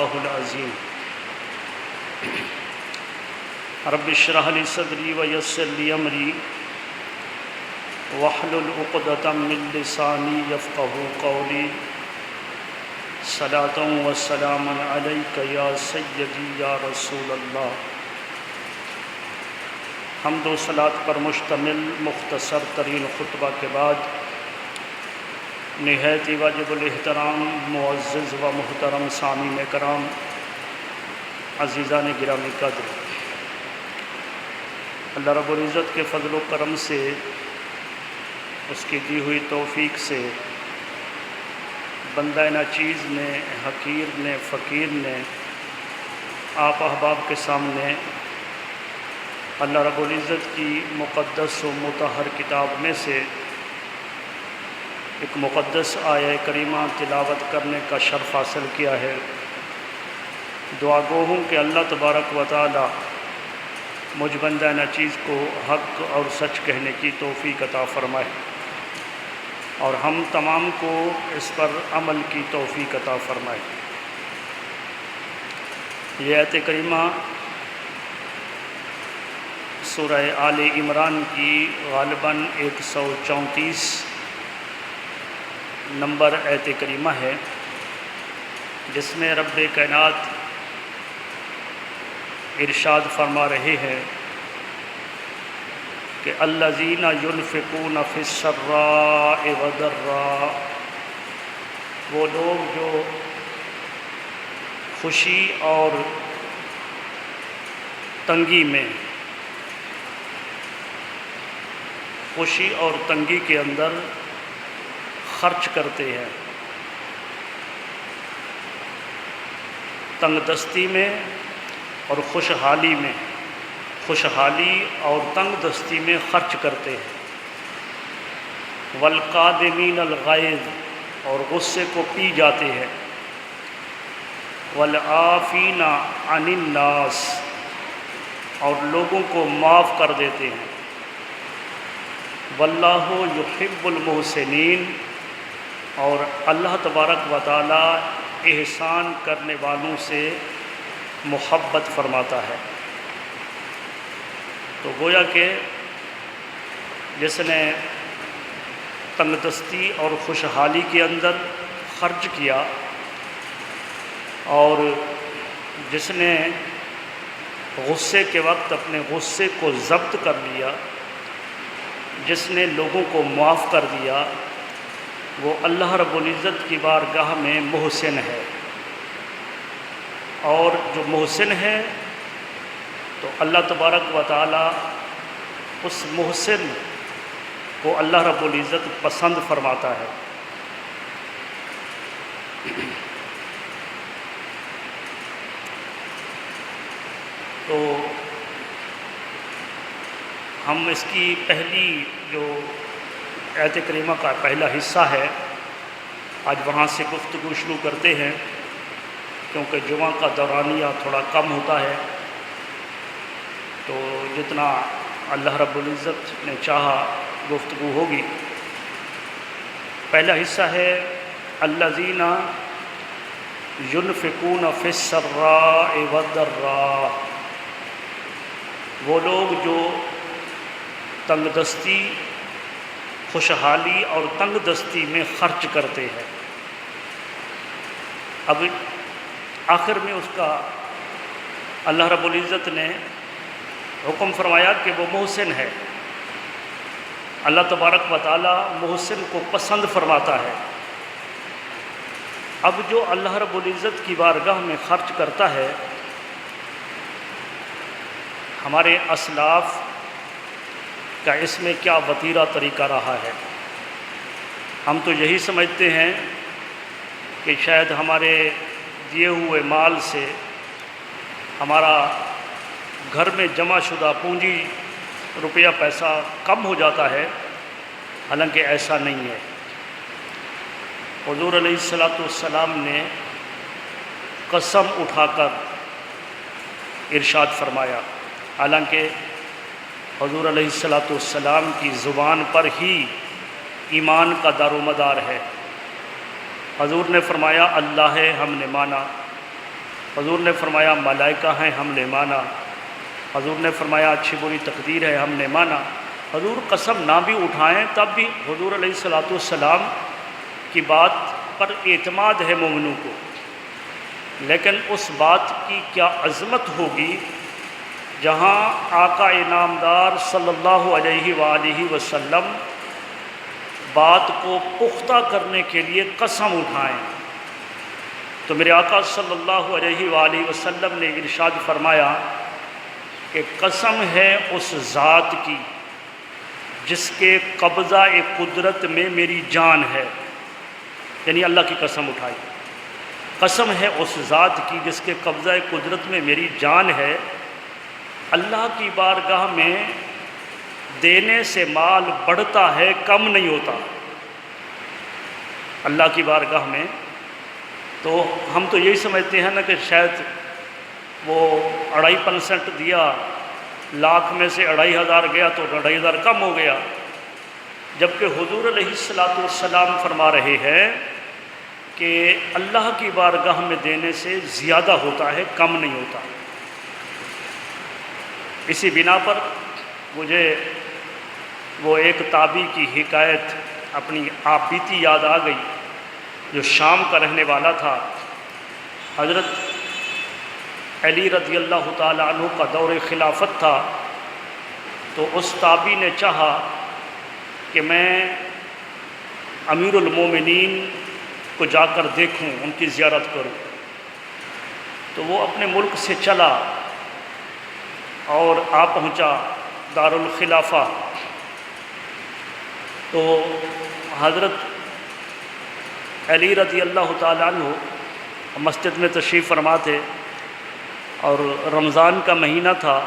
العظیم رب اشرح لی صدری ویسر لی امری واحلل عقدۃ من لسانی یفقهوا قولی صلاۃ و سلام علیک یا سیدی یا رسول اللہ۔ حمد و صلاۃ پر مشتمل مختصر ترین خطبہ کے بعد نہایت واجب الاحترام معزز و محترم سامعین کرام، عزیزان گرامی قدر، اللہ رب العزت کے فضل و کرم سے، اس کی دی ہوئی توفیق سے بندہ ناچیز نے، حقیر نے، فقیر نے آپ احباب کے سامنے اللہ رب العزت کی مقدس و مطہر کتاب میں سے ایک مقدس آیہ کریمہ تلاوت کرنے کا شرف حاصل کیا ہے۔ دعا گو ہوں کہ اللہ تبارک و تعالی مجھ بندہ ناچیز کو حق اور سچ کہنے کی توفیق عطا فرمائے اور ہم تمام کو اس پر عمل کی توفیق عطا فرمائے۔ یہ آیت کریمہ سورہ آل عمران کی غالباً 134 نمبر آیت کریمہ ہے، جس میں رب کائنات ارشاد فرما رہے ہیں کہ الذین ينفقون فی السراء والضراء، وہ لوگ جو خوشی اور تنگی میں، خوشی اور تنگی کے اندر خرچ کرتے ہیں، تنگ دستی میں اور خوشحالی میں، خوشحالی اور تنگ دستی میں خرچ کرتے ہیں، والقادمین الغیظ، اور غصے کو پی جاتے ہیں، والعافین عن الناس، اور لوگوں کو معاف کر دیتے ہیں، واللہ یحب المحسنین، اور اللہ تبارک و تعالی احسان کرنے والوں سے محبت فرماتا ہے۔ تو گویا کہ جس نے تنگ دستی اور خوشحالی کے اندر خرچ کیا، اور جس نے غصے کے وقت اپنے غصے کو ضبط کر لیا، جس نے لوگوں کو معاف کر دیا، وہ اللہ رب العزت کی بارگاہ میں محسن ہے۔ اور جو محسن ہے تو اللہ تبارک و تعالی اس محسن کو اللہ رب العزت پسند فرماتا ہے۔ تو ہم اس کی پہلی جو آیت کریمہ کا پہلا حصہ ہے، آج وہاں سے گفتگو شروع کرتے ہیں، کیونکہ جمعہ کا دورانیہ تھوڑا کم ہوتا ہے، تو جتنا اللہ رب العزت نے چاہا گفتگو ہوگی۔ پہلا حصہ ہے الذین ينفقون فی السراء والضراء، وہ لوگ جو تنگ دستی، خوشحالی اور تنگ دستی میں خرچ کرتے ہیں۔ اب آخر میں اس کا اللہ رب العزت نے حکم فرمایا کہ وہ محسن ہے، اللہ تبارک و تعالی محسن کو پسند فرماتا ہے۔ اب جو اللہ رب العزت کی بارگاہ میں خرچ کرتا ہے، ہمارے اسلاف کا اس میں کیا وتیرہ طریقہ رہا ہے؟ ہم تو یہی سمجھتے ہیں کہ شاید ہمارے دیے ہوئے مال سے ہمارا گھر میں جمع شدہ پونجی، روپیہ، پیسہ کم ہو جاتا ہے، حالانکہ ایسا نہیں ہے۔ حضور علیہ السلام نے قسم اٹھا کر ارشاد فرمایا، حالانکہ حضور علیہ السلام کی زبان پر ہی ایمان کا دار و مدار ہے۔ حضور نے فرمایا اللہ ہے ہم نے مانا، حضور نے فرمایا ملائکہ ہیں، ہم نے مانا۔ حضور نے فرمایا اچھی بری تقدیر ہے، ہم نے مانا۔ حضور قسم نہ بھی اٹھائیں تب بھی حضور علیہ الصلوۃ والسلام کی بات پر اعتماد ہے مومنوں کو، لیکن اس بات کی کیا عظمت ہوگی جہاں آقا انعامدار صلی اللہ علیہ وآلہ وسلم بات کو پختہ کرنے کے لیے قسم اٹھائیں۔ تو میرے آقا صلی اللہ علیہ وآلہ وسلم نے ارشاد فرمایا کہ قسم ہے اس ذات کی جس کے قبضہ قدرت میں میری جان ہے، یعنی اللہ کی قسم اٹھائی۔ قسم ہے اس ذات کی جس کے قبضہ قدرت میں میری جان ہے، اللہ کی بارگاہ میں دینے سے مال بڑھتا ہے، کم نہیں ہوتا۔ اللہ کی بارگاہ میں تو ہم تو یہی سمجھتے ہیں نا کہ شاید وہ 2.5% دیا، لاکھ میں سے 2,500 گیا تو 2,500 کم ہو گیا، جبکہ حضور علیہ الصلوۃ والسلام فرما رہے ہیں کہ اللہ کی بارگاہ میں دینے سے زیادہ ہوتا ہے، کم نہیں ہوتا۔ اسی بنا پر مجھے وہ ایک تابعی کی حکایت اپنی آپ بیتی یاد آ گئی، جو شام کا رہنے والا تھا۔ حضرت علی رضی اللہ تعالیٰ عنہ کا دور خلافت تھا، تو اس تابعی نے چاہا کہ میں امیر المومنین کو جا کر دیکھوں، ان کی زیارت کروں۔ تو وہ اپنے ملک سے چلا اور آ پہنچا دارالخلافہ۔ تو حضرت علی رضی اللہ تعالیٰ عنہ مسجد میں تشریف فرما تھے، اور رمضان کا مہینہ تھا،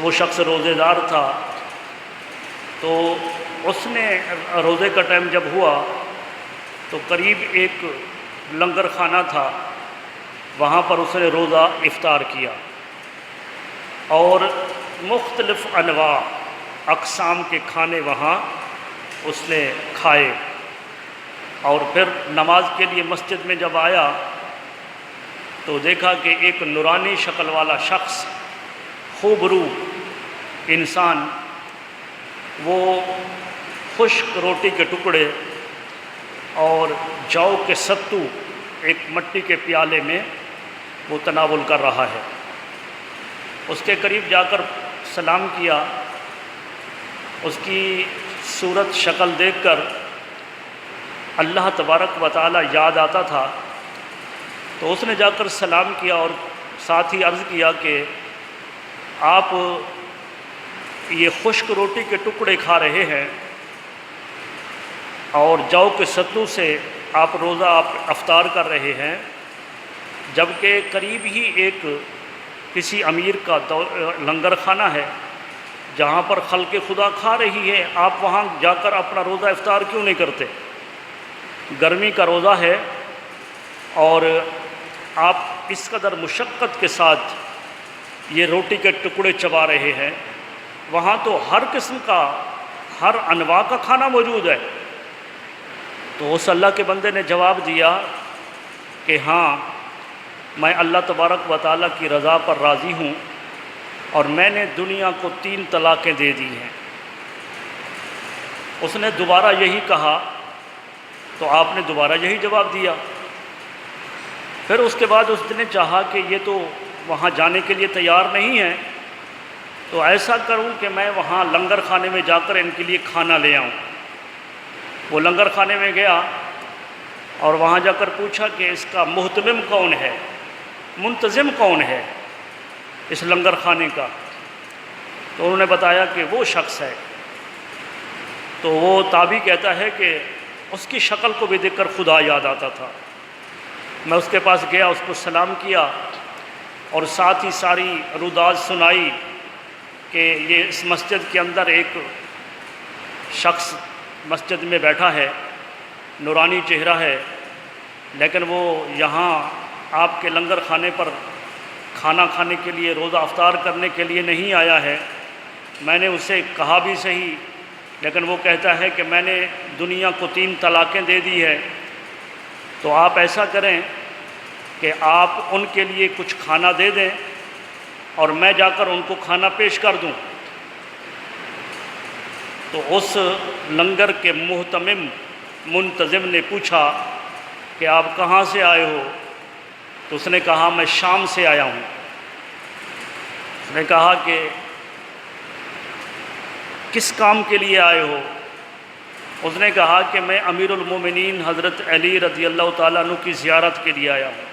وہ شخص روزے دار تھا۔ تو اس نے روزے کا ٹائم جب ہوا تو قریب ایک لنگر خانہ تھا، وہاں پر اس نے روزہ افطار کیا اور مختلف انواع اقسام کے کھانے وہاں اس نے کھائے، اور پھر نماز کے لیے مسجد میں جب آیا تو دیکھا کہ ایک نورانی شکل والا شخص، خوبرو انسان، وہ خشک روٹی کے ٹکڑے اور جو کے ستو ایک مٹی کے پیالے میں وہ تناول کر رہا ہے۔ اس کے قریب جا کر سلام کیا، اس کی صورت شکل دیکھ کر اللہ تبارک و تعالی یاد آتا تھا، تو اس نے جا کر سلام کیا اور ساتھ ہی عرض کیا کہ آپ یہ خشک روٹی کے ٹکڑے کھا رہے ہیں اور جو کے ستو سے آپ روزہ افطار کر رہے ہیں، جبکہ قریب ہی ایک کسی امیر کا لنگر خانہ ہے جہاں پر خلق خدا کھا رہی ہے، آپ وہاں جا کر اپنا روزہ افطار کیوں نہیں کرتے؟ گرمی کا روزہ ہے اور آپ اس قدر مشقت کے ساتھ یہ روٹی کے ٹکڑے چبا رہے ہیں، وہاں تو ہر قسم کا، ہر انواع کا کھانا موجود ہے۔ تو اس اللہ کے بندے نے جواب دیا کہ ہاں، میں اللہ تبارک و تعالیٰ کی رضا پر راضی ہوں اور میں نے دنیا کو 3 طلاقیں دے دی ہیں۔ اس نے دوبارہ یہی کہا تو آپ نے دوبارہ یہی جواب دیا۔ پھر اس کے بعد اس نے چاہا کہ یہ تو وہاں جانے کے لیے تیار نہیں ہے، تو ایسا کروں کہ میں وہاں لنگر خانے میں جا کر ان کے لیے کھانا لے آؤں۔ وہ لنگر خانے میں گیا اور وہاں جا کر پوچھا کہ اس کا محتمم کون ہے، منتظم کون ہے اس لنگر خانے کا؟ تو انہوں نے بتایا کہ وہ شخص ہے۔ تو وہ تابعی کہتا ہے کہ اس کی شکل کو بھی دیکھ کر خدا یاد آتا تھا۔ میں اس کے پاس گیا، اس کو سلام کیا اور ساتھ ہی ساری روداد سنائی کہ یہ اس مسجد کے اندر ایک شخص مسجد میں بیٹھا ہے، نورانی چہرہ ہے، لیکن وہ یہاں آپ کے لنگر خانے پر کھانا کھانے کے لیے، روزہ افطار کرنے کے لیے نہیں آیا ہے۔ میں نے اسے کہا بھی صحیح، لیکن وہ کہتا ہے کہ میں نے دنیا کو 3 طلاقیں دے دی ہے۔ تو آپ ایسا کریں کہ آپ ان کے لیے کچھ کھانا دے دیں اور میں جا کر ان کو کھانا پیش کر دوں۔ تو اس لنگر کے محتمم منتظم نے پوچھا کہ آپ کہاں سے آئے ہو؟ تو اس نے کہا میں شام سے آیا ہوں۔ اس نے کہا کہ کس کام کے لیے آئے ہو؟ اس نے کہا کہ میں امیر المومنین حضرت علی رضی اللہ تعالیٰ عنہ کی زیارت کے لیے آیا ہوں۔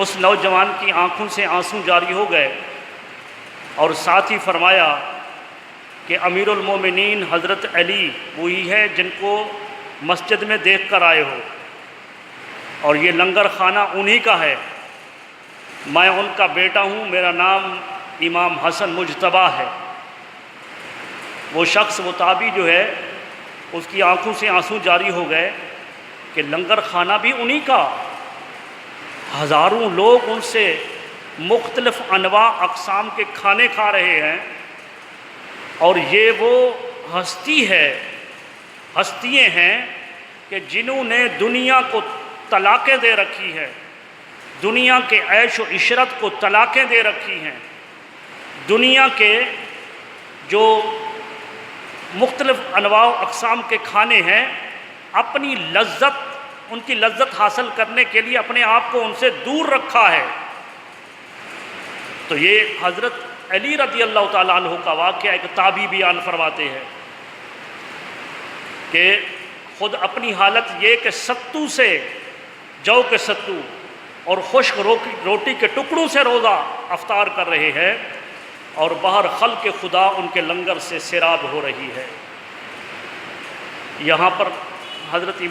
اس نوجوان کی آنکھوں سے آنسو جاری ہو گئے اور ساتھ ہی فرمایا کہ امیر المومنین حضرت علی وہی ہے جن کو مسجد میں دیکھ کر آئے ہو، اور یہ لنگر خانہ انہی کا ہے۔ میں ان کا بیٹا ہوں، میرا نام امام حسن مجتبیٰ ہے۔ وہ شخص، وہ تابعی جو ہے، اس کی آنکھوں سے آنسو جاری ہو گئے کہ لنگر خانہ بھی انہی کا، ہزاروں لوگ ان سے مختلف انواع اقسام کے کھانے کھا رہے ہیں، اور یہ وہ ہستیاں ہیں کہ جنہوں نے دنیا کو طلاقیں دے رکھی ہے، دنیا کے عیش و عشرت کو طلاقیں دے رکھی ہیں، دنیا کے جو مختلف انواع و اقسام کے کھانے ہیں، اپنی لذت، ان کی لذت حاصل کرنے کے لیے اپنے آپ کو ان سے دور رکھا ہے۔ تو یہ حضرت علی رضی اللہ تعالیٰ عنہ کا واقعہ ایک تابعی بیان فرماتے ہیں کہ خود اپنی حالت یہ کہ ستو سے، جو کے ستو اور خشک روٹی کے ٹکڑوں سے روزہ افطار کر رہے ہیں، اور باہر خلق خدا ان کے لنگر سے سیراب ہو رہی ہے۔ یہاں پر حضرت